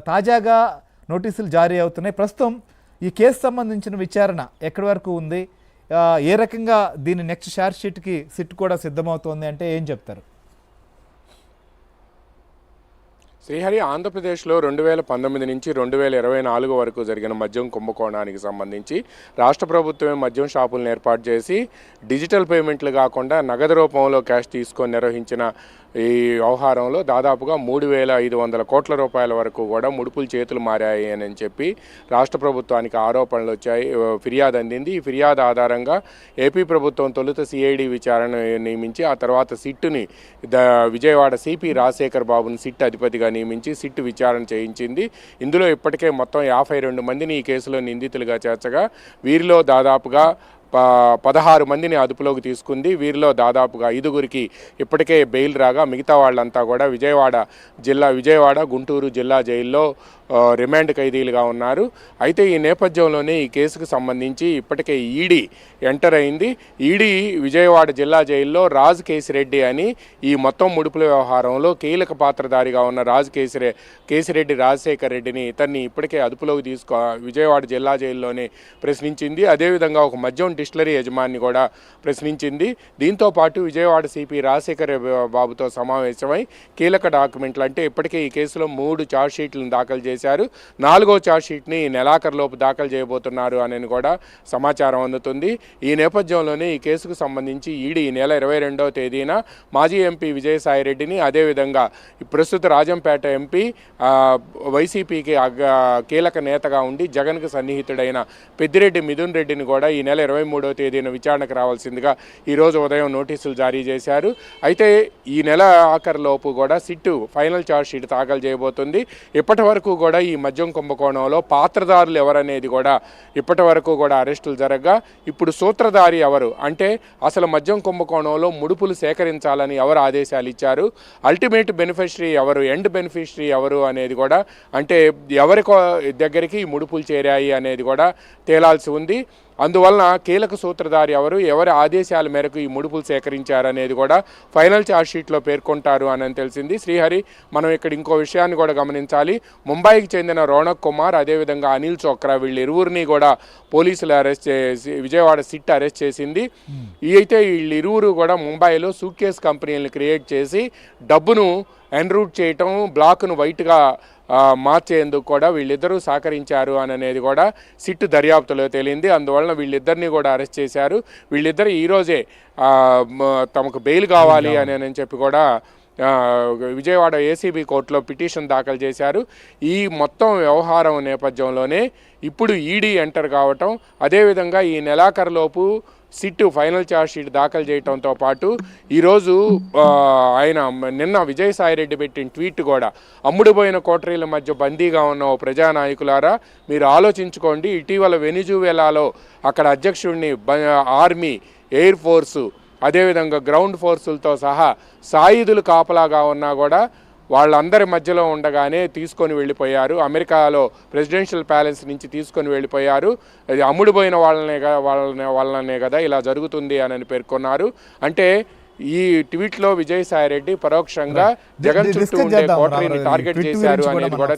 తాజాగా నోటీసులు జారీ అవుతున్నాయి. ప్రస్తుతం ఈ కేసు సంబంధించిన విచారణ ఎక్కడి వరకు ఉంది? ఏ రకంగా దీని నెక్స్ట్ ఛార్జ్ షీట్కి సిట్ కూడా సిద్ధమవుతోంది అంటే ఏం చెప్తారు? శ్రీహరి, ఆంధ్రప్రదేశ్లో 2019 నుంచి 2024 వరకు జరిగిన మద్యం కుంభకోణానికి సంబంధించి రాష్ట్ర ప్రభుత్వమే మద్యం షాపులను ఏర్పాటు చేసి డిజిటల్ పేమెంట్లు కాకుండా నగదు రూపంలో క్యాష్ తీసుకొని నిర్వహించిన ఈ వ్యవహారంలో దాదాపుగా 3,500 కోట్ల రూపాయల వరకు కూడా ముడుపులు చేతులు మారాయి అని చెప్పి రాష్ట్ర ప్రభుత్వానికి ఆరోపణలు వచ్చాయి, ఫిర్యాదు అందింది. ఈ ఫిర్యాదు ఆధారంగా ఏపీ ప్రభుత్వం తొలుత సిఐడి విచారణ నియమించి ఆ తర్వాత సిట్టుని విజయవాడ సిపి రాజశేఖర్ బాబుని సిట్ అధిపతిగా నియమించి సిట్ విచారణ చేయించింది. ఇందులో ఇప్పటికే మొత్తం 52 మందిని ఈ కేసులో నిందితులుగా చేర్చగా వీరిలో దాదాపుగా 16 మందిని అదుపులోకి తీసుకుంది. వీరిలో దాదాపుగా 5గురికి ఇప్పటికే బెయిల్ రాగా మిగతా వాళ్ళంతా కూడా విజయవాడ గుంటూరు జిల్లా జైల్లో రిమాండ్ ఖైదీలుగా ఉన్నారు. అయితే ఈ నేపథ్యంలోనే ఈ కేసుకు సంబంధించి ఇప్పటికే ఈడీ ఎంటర్ అయింది. ఈడీ విజయవాడ జిల్లా జైల్లో రాజ్ కేసిరెడ్డి అని ఈ మొత్తం ముడుపుల వ్యవహారంలో కీలక పాత్రధారిగా ఉన్న కేసిరెడ్డి రాజశేఖర్ రెడ్డిని ఇతన్ని ఇప్పటికే అదుపులోకి విజయవాడ జిల్లా జైల్లోనే ప్రశ్నించింది. అదేవిధంగా ఒక మద్యం డిస్టిలరీ యజమాని కూడా ప్రశ్నించింది. దీంతో పాటు విజయవాడ సిపి రాజశేఖర్ బాబుతో సమావేశమై కీలక డాక్యుమెంట్లు అంటే ఇప్పటికే ఈ కేసులో 3 ఛార్జ్ షీట్లను దాఖలు చేశారు. 4వ ఛార్జ్ షీట్ని నెలాఖరులోపు దాఖలు చేయబోతున్నారు అని కూడా సమాచారం అందుతుంది. ఈ నేపథ్యంలోనే ఈ కేసుకు సంబంధించి ఈడీ ఈ నెల 22వ తేదీన మాజీ ఎంపీ విజయసాయిరెడ్డిని, అదేవిధంగా ప్రస్తుత రాజంపేట ఎంపీ వైసీపీకి కీలక నేతగా ఉండి జగన్కు సన్నిహితుడైన పెద్దిరెడ్డి మిథున్ రెడ్డిని కూడా ఈ నెల 23వ తేదీన విచారణకు రావాల్సిందిగా ఈరోజు ఉదయం నోటీసులు జారీ చేశారు. అయితే ఈ నెల ఆఖరిలోపు కూడా సిట్టు ఫైనల్ ఛార్జ్ షీట్ దాఖలు చేయబోతుంది. ఇప్పటి వరకు కూడా ఈ మద్యం కుంభకోణంలో పాత్రదారులు ఎవరనేది కూడా ఇప్పటి వరకు కూడా అరెస్టులు జరగగా ఇప్పుడు సూత్రధారి ఎవరు అంటే అసలు మద్యం కుంభకోణంలో ముడుపులు సేకరించాలని ఎవరు ఆదేశాలు ఇచ్చారు, అల్టిమేట్ బెనిఫిషరీ ఎవరు, ఎండ్ బెనిఫిషరీ ఎవరు అనేది కూడా అంటే ఎవరి దగ్గరికి ఈ ముడుపులు చేరాయి అనేది కూడా తేలాల్సి ఉంది. అందువలన కీలక సూత్రధారి ఎవరి ఆదేశాల మేరకు ఈ ముడుపులు సేకరించారనేది కూడా ఫైనల్ ఛార్జ్ షీట్లో పేర్కొంటారు అని తెలిసింది. శ్రీహరి, మనం ఇక్కడ ఇంకో విషయాన్ని కూడా గమనించాలి. ముంబైకి చెందిన రోనక్ కుమార్, అదేవిధంగా అనిల్ చోక్రా వీళ్ళిరువురిని కూడా పోలీసులు అరెస్ట్ చేసి విజయవాడ సిట్ అరెస్ట్ చేసింది. అయితే వీళ్ళిరువురు కూడా ముంబైలో సూట్కేస్ కంపెనీలను క్రియేట్ చేసి డబ్బును ఎన్రూట్ చేయటం, బ్లాక్ను వైట్గా మార్చేందుకు కూడా వీళ్ళిద్దరూ సహకరించారు అనేది కూడా సిట్ దర్యాప్తులో తేలింది. అందువలన వీళ్ళిద్దరిని కూడా అరెస్ట్ చేశారు. వీళ్ళిద్దరు ఈరోజే తమకు బెయిల్ కావాలి అని చెప్పి కూడా విజయవాడ ఏసీబీ కోర్టులో పిటిషన్ దాఖలు చేశారు. ఈ మొత్తం వ్యవహారం నేపథ్యంలోనే ఇప్పుడు ఈడీ ఎంటర్ కావటం, అదేవిధంగా ఈ నెలాఖరులోపు సిట్టు ఫైనల్ ఛార్జ్ షీట్ దాఖలు చేయడంతో పాటు ఈరోజు నిన్న విజయసాయిరెడ్డి పెట్టిన ట్వీట్ కూడా అమ్ముడుపోయిన కోటరీల మధ్య బందీగా ఉన్న ఓ ప్రజానాయకులారా మీరు ఆలోచించుకోండి. ఇటీవల వెనిజువేలాలో అక్కడ అధ్యక్షుడిని ఆర్మీ, ఎయిర్ ఫోర్సు, అదేవిధంగా గ్రౌండ్ ఫోర్సులతో సహా సాయుధులు కాపలాగా ఉన్నా కూడా వాళ్ళందరి మధ్యలో ఉండగానే తీసుకొని వెళ్ళిపోయారు. అమెరికాలో ప్రెసిడెన్షియల్ ప్యాలెస్ నుంచి తీసుకొని వెళ్ళిపోయారు. అది అమ్ముడుపోయిన వాళ్ళనే కదా ఇలా జరుగుతుంది అని పేర్కొన్నారు. అంటే ఈ ట్వీట్లో విజయసాయిరెడ్డి పరోక్షంగా జగన్ చుట్టూ ఉండే కోటరీని టార్గెట్ చేశారు అనేది కూడా